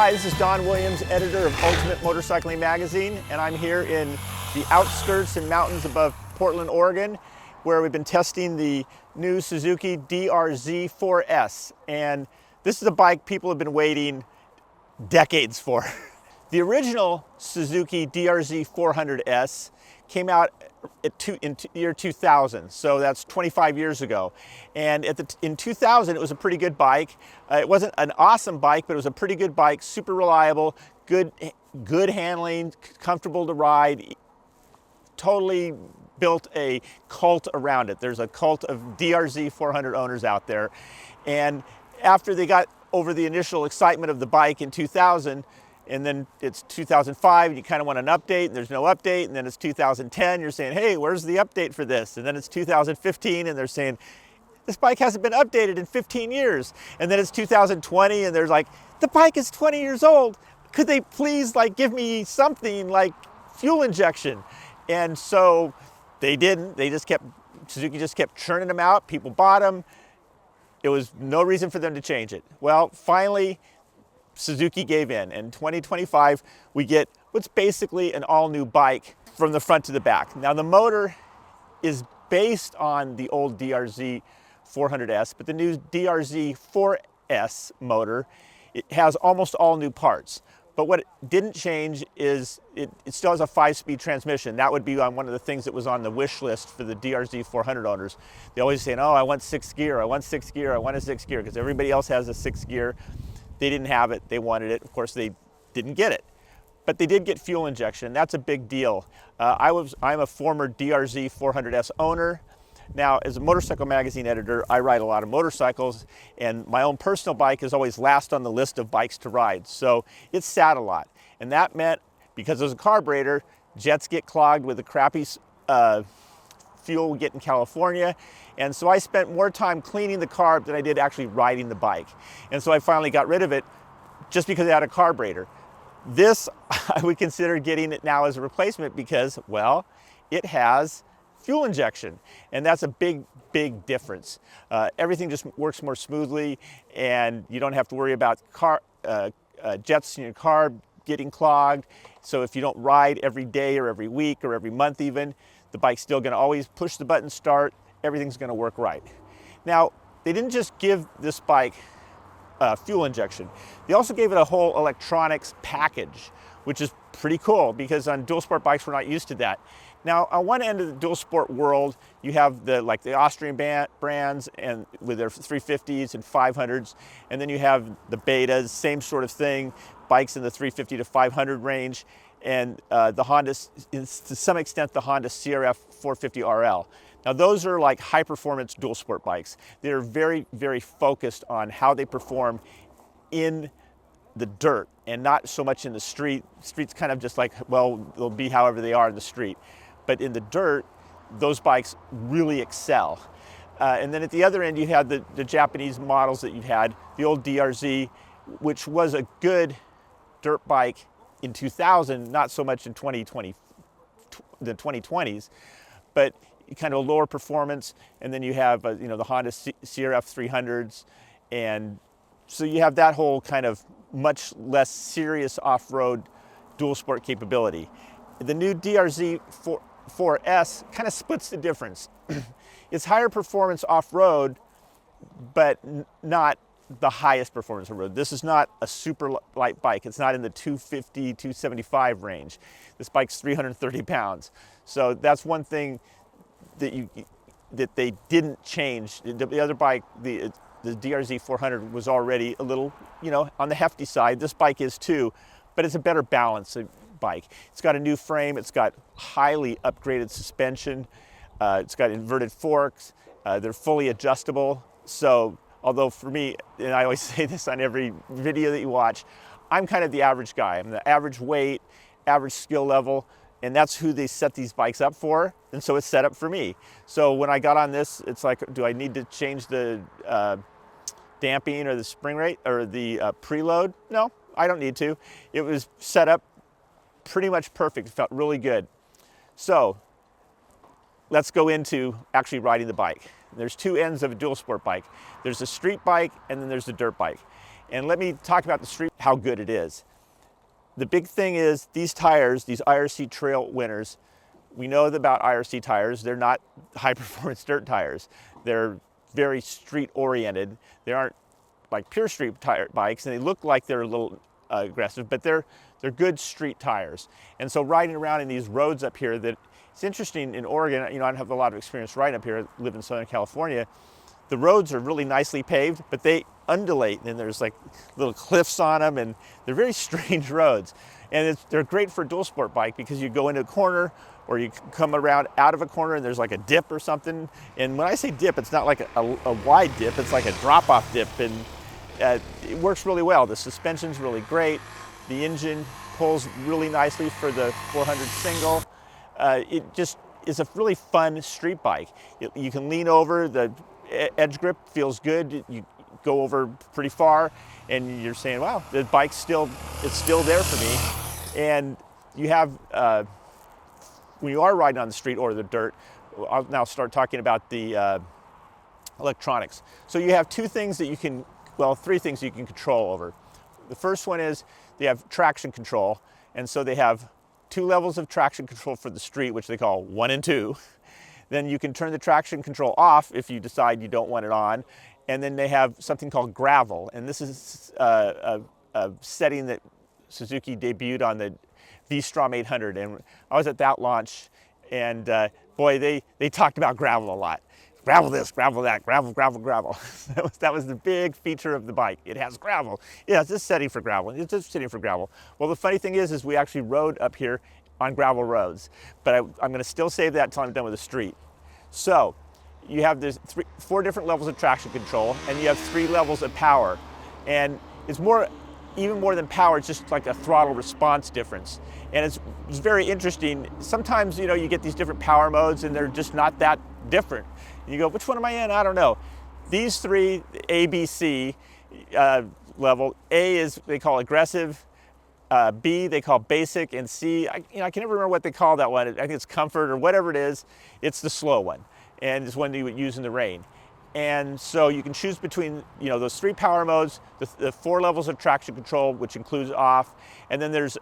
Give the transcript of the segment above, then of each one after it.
Hi, this is Don Williams, editor of Ultimate Motorcycling Magazine, and I'm here in the outskirts and mountains above Portland, Oregon, where we've been testing the new Suzuki DR-Z4S. And this is a bike people have been waiting decades for. The original Suzuki DR-Z400S came out in the year 2000, so that's 25 years ago. And in 2000, it was a pretty good bike. It wasn't an awesome bike, but it was a pretty good bike, super reliable, good handling, comfortable to ride, totally built a cult around it. There's a cult of DR-Z400 owners out there. And after they got over the initial excitement of the bike in 2000, and then it's 2005, and you kind of want an update, and there's no update, and then it's 2010, you're saying, hey, where's the update for this? And then it's 2015, and they're saying, this bike hasn't been updated in 15 years. And then it's 2020, and there's like, the bike is 20 years old. Could they please like give me something like fuel injection? And so they didn't. Suzuki just kept churning them out. People bought them. It was no reason for them to change it. Well, finally, Suzuki gave in. In 2025, we get what's basically an all-new bike from the front to the back. Now, the motor is based on the old DR-Z400S, but the new DR-Z4S motor, it has almost all new parts. But what it didn't change is it still has a 5-speed transmission. That would be on one of the things that was on the wish list for the DR-Z400 owners. They always say, oh, I want 6th gear, I want 6th gear, I want a 6th gear, because everybody else has a 6th gear. They didn't have it, they wanted it. Of course, they didn't get it. But they did get fuel injection. That's a big deal. I'm a former DR-Z400S owner. Now, as a motorcycle magazine editor, I ride a lot of motorcycles, and my own personal bike is always last on the list of bikes to ride. So it sat a lot. And that meant, because it was a carburetor, jets get clogged with the crappy fuel we get in California. And so I spent more time cleaning the carb than I did actually riding the bike. And so I finally got rid of it just because it had a carburetor. This, I would consider getting it now as a replacement because, well, it has fuel injection. And that's a big, big difference. Everything just works more smoothly, and you don't have to worry about jets in your carb getting clogged. So if you don't ride every day or every week or every month even, the bike's still gonna always push the button start, everything's gonna work right. Now, they didn't just give this bike fuel injection. They also gave it a whole electronics package, which is pretty cool because on dual sport bikes, we're not used to that. Now, on one end of the dual sport world, you have the Austrian brands and with their 350s and 500s, and then you have the Betas, same sort of thing, bikes in the 350 to 500 range, and the Honda, to some extent, the Honda CRF 450 RL. Now, those are like high-performance dual sport bikes. They're very, very focused on how they perform in the dirt and not so much in the street. Street's kind of just like, well, they'll be however they are in the street. But in the dirt, those bikes really excel. And then at the other end, you had the Japanese models that you've had, the old DRZ, which was a good dirt bike in 2000, not so much in the 2020s, but kind of lower performance. And then you have the Honda CRF 300s, and so you have that whole kind of much less serious off-road dual sport capability. The new DR-Z4S kind of splits the difference. It's higher performance off-road, but not the highest performance on road. This is not a super light bike. It's not in the 250, 275 range. This bike's 330 pounds. So that's one thing that they didn't change. The other bike, the DR-Z400 was already a little, on the hefty side. This bike is too, but it's a better balanced bike. It's got a new frame. It's got highly upgraded suspension. It's got inverted forks. They're fully adjustable. So although for me, and I always say this on every video that you watch, I'm kind of the average guy. I'm the average weight, average skill level, and that's who they set these bikes up for, and so it's set up for me. So when I got on this, it's like, do I need to change the damping or the spring rate or the preload? No, I don't need to. It was set up pretty much perfect. It felt really good. So let's go into actually riding the bike. There's two ends of a dual sport bike. There's a street bike and then there's the dirt bike. And let me talk about the street, how good it is. The big thing is these tires, these IRC trail winners, we know about IRC tires. They're not high performance dirt tires. They're very street oriented. They aren't like pure street tire bikes, and they look like they're a little aggressive, but they're good street tires. And so riding around in these roads up here, that it's interesting in Oregon, you know, I don't have a lot of experience riding up here. I live in Southern California. The roads are really nicely paved, but they undulate, and there's like little cliffs on them, and they're very strange roads. And they're great for a dual sport bike because you go into a corner or you come around out of a corner and there's like a dip or something. And when I say dip, it's not like a wide dip, it's like a drop-off dip, and it works really well. The suspension's really great. The engine pulls really nicely for the 400 single. It just is a really fun street bike. You can lean over, the edge grip feels good. You go over pretty far and you're saying, wow, the bike's it's still there for me. And you have, when you are riding on the street or the dirt, I'll now start talking about the electronics. So you have three things you can control over. The first one is they have traction control. And so they have 2 levels of traction control for the street, which they call 1 and 2. Then you can turn the traction control off if you decide you don't want it on. And then they have something called gravel. And this is a setting that Suzuki debuted on the V-Strom 800. And I was at that launch, and boy, they talked about gravel a lot. Gravel this, gravel that, gravel, gravel, gravel. That was the big feature of the bike. It has gravel. Yeah, it's this setting for gravel. It's this setting for gravel. Well, the funny thing is we actually rode up here on gravel roads, but I'm going to still save that until I'm done with the street. So you have this 4 different levels of traction control, and you have 3 levels of power. And it's even more than power, it's just like a throttle response difference. And it's very interesting. Sometimes, you know, you get these different power modes and they're just not that different. And you go, which one am I in? I don't know. These 3, A, B, C level, A is, they call aggressive, B they call basic, and C, I can never remember what they call that one. I think it's comfort or whatever it is. It's the slow one, and it's one you would use in the rain. And so you can choose between, you know, those 3 power modes, the 4 levels of traction control, which includes off, and then there's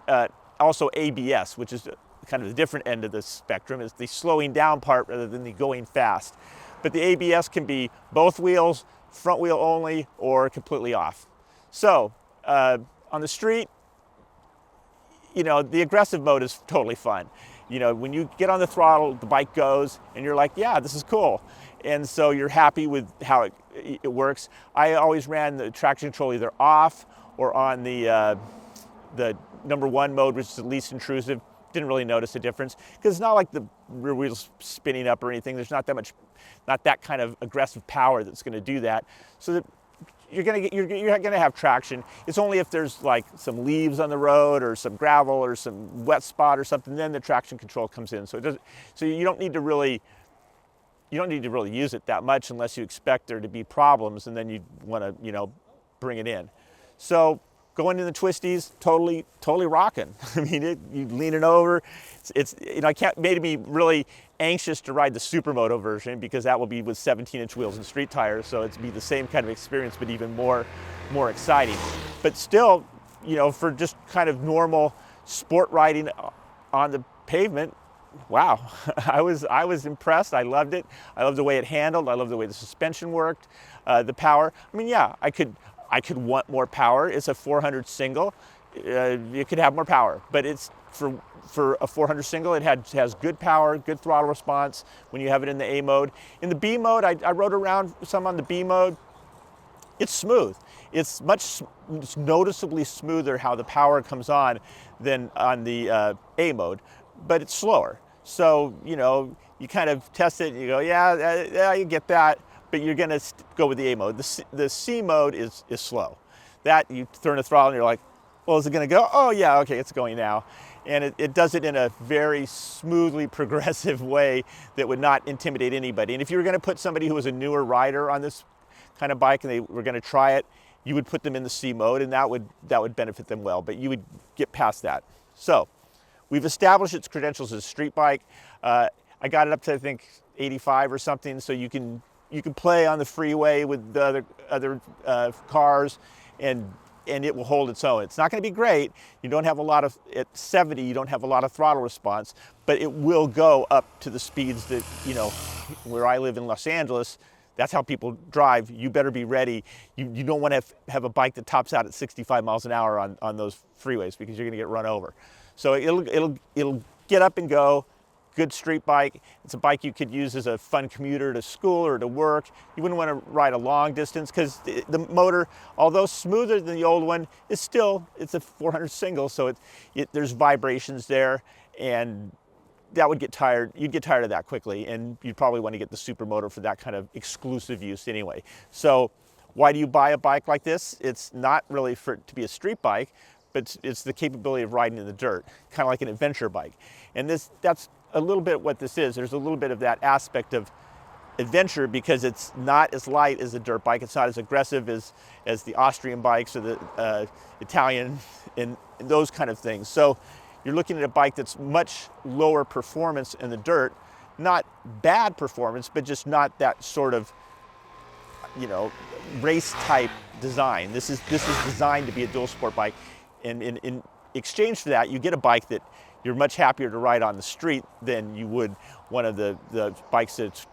also ABS, which is kind of the different end of the spectrum. It's the slowing down part rather than the going fast. But the ABS can be both wheels, front wheel only, or completely off. So on the street, you know, the aggressive mode is totally fun. You know, when you get on the throttle, the bike goes, and you're like, yeah, this is cool. And so you're happy with how it works. I always ran the traction control either off or on the number 1 mode, which is the least intrusive. Didn't really notice a difference because it's not like the rear wheels spinning up or anything. There's not that kind of aggressive power that's going to do that. So that you're gonna have traction. It's only if there's like some leaves on the road or some gravel or some wet spot or something, then the traction control comes in. So you don't need to really use it that much unless you expect there to be problems, and then you want to, you know, bring it in. So going in the twisties, totally rocking. I mean, you lean it over. It's you know, made me really anxious to ride the supermoto version because that will be with 17-inch wheels and street tires, so it'd be the same kind of experience, but even more exciting. But still, you know, for just kind of normal sport riding on the pavement, wow, I was impressed. I loved it. I loved the way it handled. I loved the way the suspension worked, the power. I mean, yeah, I could want more power. It's a 400 single. You could have more power, but it's for a 400 single, it has good power, good throttle response when you have it in the A mode. In the B mode, I rode around some on the B mode. It's smooth. It's noticeably smoother how the power comes on than on the A mode, but it's slower. So, you know, you kind of test it and you go, yeah, you get that, but you're gonna go with the A mode. The C mode is slow. That you turn the throttle and you're like, well, is it gonna go? Oh yeah, okay, it's going now. And it does it in a very smoothly progressive way that would not intimidate anybody. And if you were gonna put somebody who was a newer rider on this kind of bike and they were gonna try it, you would put them in the C mode, and that would benefit them well, but you would get past that. So we've established its credentials as a street bike. I got it up to, I think, 85 or something, so you can play on the freeway with the other cars, and it will hold its own. It's not going to be great. You don't have a lot of, at 70, you don't have a lot of throttle response, but it will go up to the speeds that, you know, where I live in Los Angeles, that's how people drive. You better be ready. You don't want to have a bike that tops out at 65 miles an hour on those freeways, because you're going to get run over. So it'll get up and go. Good street bike. It's a bike you could use as a fun commuter to school or to work. You wouldn't want to ride a long distance, because the motor, although smoother than the old one, is still, it's a 400 single, so there's vibrations there, and that would get tired. You'd get tired of that quickly, and you'd probably want to get the super motor for that kind of exclusive use anyway. So why do you buy a bike like this? It's not really for it to be a street bike, but it's the capability of riding in the dirt, kind of like an adventure bike. And that's a little bit what this is. There's a little bit of that aspect of adventure, because it's not as light as a dirt bike. It's not as aggressive as the Austrian bikes or the Italian and those kind of things. So you're looking at a bike that's much lower performance in the dirt, not bad performance, but just not that sort of, you know, race type design. This is designed to be a dual sport bike. And in exchange for that, you get a bike that you're much happier to ride on the street than you would one of the bikes that's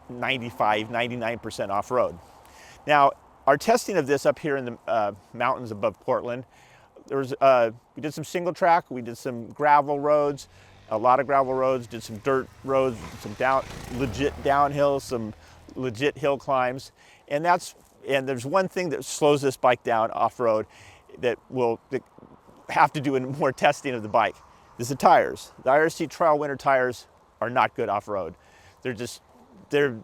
95, 99% off-road. Now, our testing of this up here in the mountains above Portland, we did some single track, we did some gravel roads, a lot of gravel roads, did some dirt roads, some legit downhill, some legit hill climbs. And there's one thing that slows this bike down off-road that have to do in more testing of the bike. Is the tires. The IRC trial winter tires are not good off-road. We did a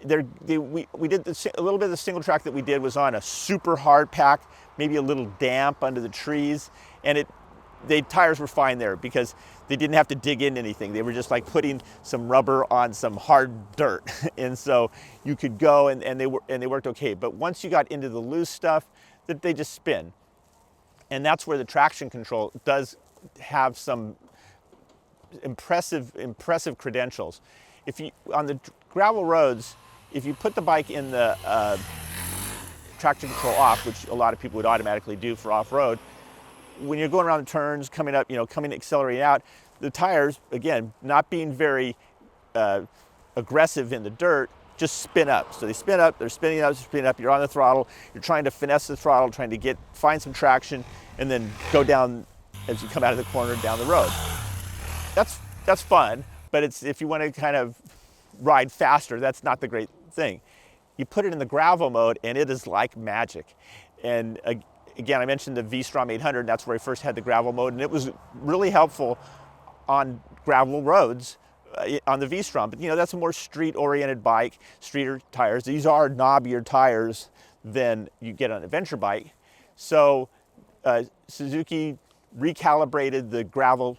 little bit of the single track that we did was on a super hard pack, maybe a little damp under the trees, and the tires were fine there because they didn't have to dig into anything. They were just like putting some rubber on some hard dirt, and so you could go and they worked okay. But once you got into the loose stuff, they just spin, and that's where the traction control does have some impressive credentials. On the gravel roads, if you put the bike in the traction control off, which a lot of people would automatically do for off-road, when you're going around the turns, coming up, accelerating out, the tires, again, not being very aggressive in the dirt, just spin up. So they spin up, they're spinning up, spinning up, you're on the throttle, you're trying to finesse the throttle, trying to find some traction, and then go down as you come out of the corner down the road. That's fun, but if you want to kind of ride faster, that's not the great thing. You put it in the gravel mode and it is like magic. And again, I mentioned the V-Strom 800, that's where I first had the gravel mode, and it was really helpful on gravel roads on the V-Strom. But that's a more street-oriented bike, streeter tires. These are knobbier tires than you get on an adventure bike. So Suzuki recalibrated the gravel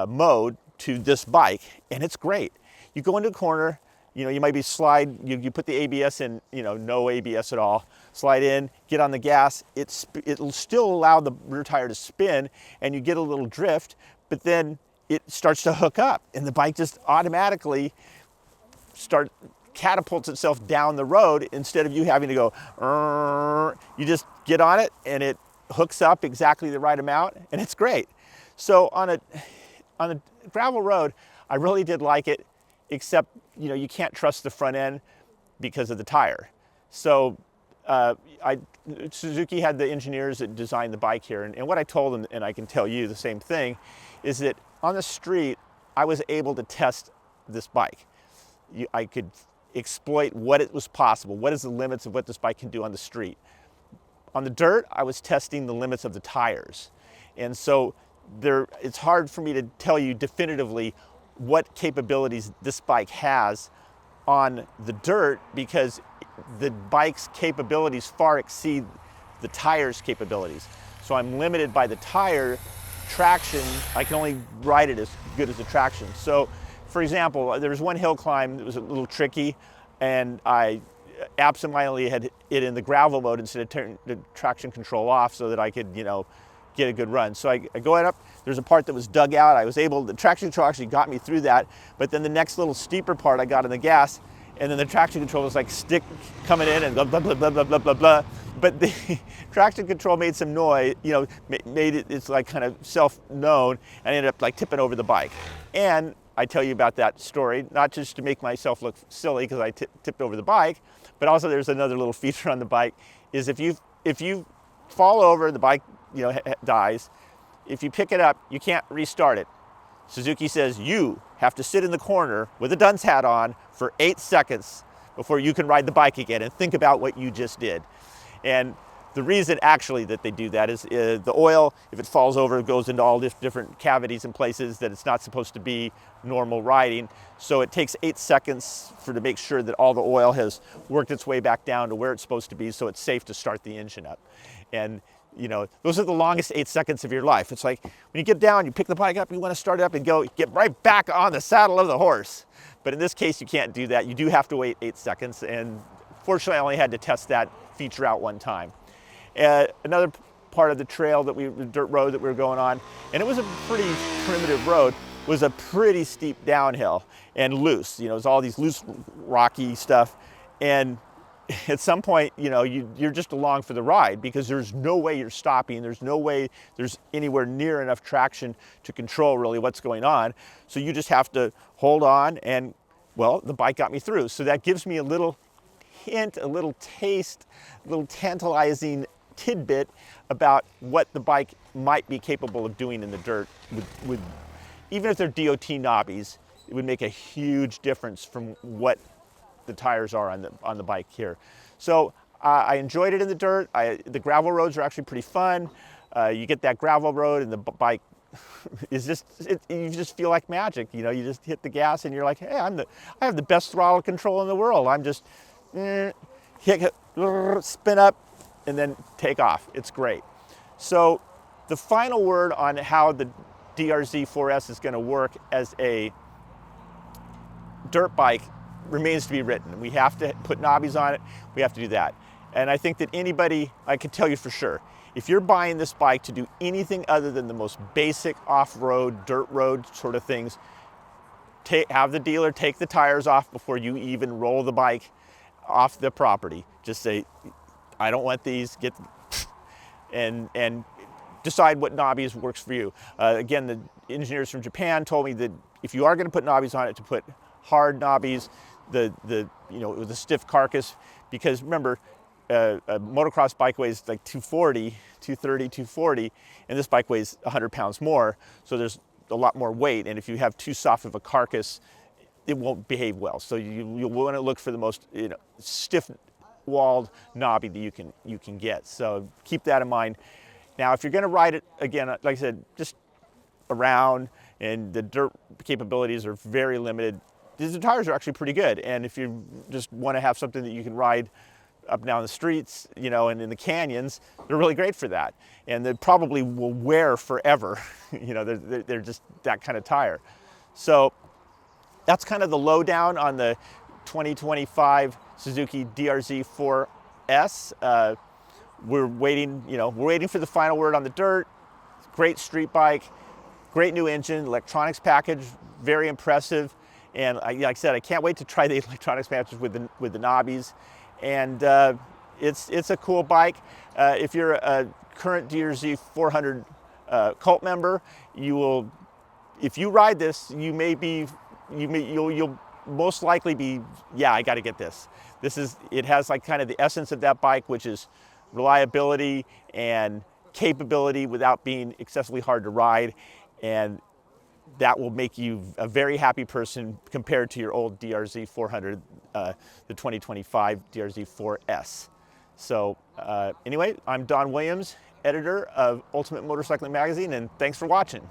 mode to this bike, and it's great. You go into a corner, you might be you put the ABS in, no ABS at all, slide in, get on the gas, it'll still allow the rear tire to spin, and you get a little drift, but then it starts to hook up, and the bike just automatically catapults itself down the road instead of you having to go, you just get on it, and it hooks up exactly the right amount, and it's great. So on a gravel road, I really did like it, except you can't trust the front end because of the tire. So Suzuki had the engineers that designed the bike here, and what I told them, and I can tell you the same thing, is that on the street I was able to test this bike. I could exploit what it was possible, what is the limits of what this bike can do on the street. On the dirt, I was testing the limits of the tires. And so it's hard for me to tell you definitively what capabilities this bike has on the dirt, because the bike's capabilities far exceed the tire's capabilities. So I'm limited by the tire traction. I can only ride it as good as the traction. So for example, there was one hill climb that was a little tricky, and I absentmindedly had it in the gravel mode instead of turning the traction control off so that I could, get a good run. So I go up, there's a part that was dug out. The traction control actually got me through that, but then the next little steeper part I got in the gas, and then the traction control was like stick coming in and blah, blah, blah, blah, blah, blah, blah, blah. But the traction control made some noise, you know, made it, it's like kind of self-known, and I ended up like tipping over the bike. And I tell you about that story, not just to make myself look silly because I tipped over the bike, but also there's another little feature on the bike, is if you fall over, the bike, you know, dies. If you pick it up, you can't restart it. Suzuki says you have to sit in the corner with a dunce hat on for 8 seconds before you can ride the bike again and think about what you just did. And the reason actually that they do that is the oil, if it falls over, goes into all different cavities and places that it's not supposed to be normal riding. So it takes 8 seconds to make sure that all the oil has worked its way back down to where it's supposed to be, so it's safe to start the engine up. And you know, those are the longest 8 seconds of your life. It's like when you get down, you pick the bike up, you want to start it up and go, get right back on the saddle of the horse. But in this case, you can't do that. You do have to wait 8 seconds. And fortunately, I only had to test that feature out one time. Another part of the trail the dirt road that we were going on, and it was a pretty primitive road, was a pretty steep downhill and loose. You know, it was all these loose, rocky stuff. And at some point, you know, you're just along for the ride because there's no way you're stopping. There's no way there's anywhere near enough traction to control really what's going on. So you just have to hold on, and well, the bike got me through. So that gives me a little hint, a little taste, a little tantalizing tidbit about what the bike might be capable of doing in the dirt. With even if they're DOT knobbies, it would make a huge difference from what the tires are on the bike here. So I enjoyed it in the dirt. The gravel roads are actually pretty fun. You get that gravel road and the bike is just, you just feel like magic. You know, you just hit the gas and you're like, hey, I have the best throttle control in the world. I'm just hit, spin up and then take off. It's great. So the final word on how the DR-Z4S is going to work as a dirt bike remains to be written. We have to put knobbies on it. We have to do that. And I think that anybody, I can tell you for sure, if you're buying this bike to do anything other than the most basic off-road, dirt road sort of things, have the dealer take the tires off before you even roll the bike off the property. Just say, I don't want these, and decide what knobbies works for you. Again, the engineers from Japan told me that if you are going to put knobbies on it, to put hard knobbies, you know, with a stiff carcass, because remember, a motocross bike weighs like 230, 240, and this bike weighs 100 pounds more, so there's a lot more weight, and if you have too soft of a carcass, it won't behave well. So you'll want to look for the most, you know, stiff-walled knobby that you can get. So keep that in mind. Now, if you're going to ride it, again, like I said, just around, and the dirt capabilities are very limited, the tires are actually pretty good. And if you just want to have something that you can ride up and down the streets, you know, and in the canyons, they're really great for that. And they probably will wear forever. You know, they're just that kind of tire. So that's kind of the lowdown on the 2025 Suzuki DR-Z4S. We're waiting, you know, we're waiting for the final word on the dirt. Great street bike, great new engine, electronics package, very impressive. And like I said, I can't wait to try the electronics package with the knobbies. And it's a cool bike. If you're a current DR-Z400 cult member, if you ride this, you'll most likely be, yeah, I got to get this. It has like kind of the essence of that bike, which is reliability and capability without being excessively hard to ride, and that will make you a very happy person compared to your old DR-Z400, the 2025 DR-Z4S. So anyway, I'm Don Williams, editor of Ultimate Motorcycling Magazine, and thanks for watching.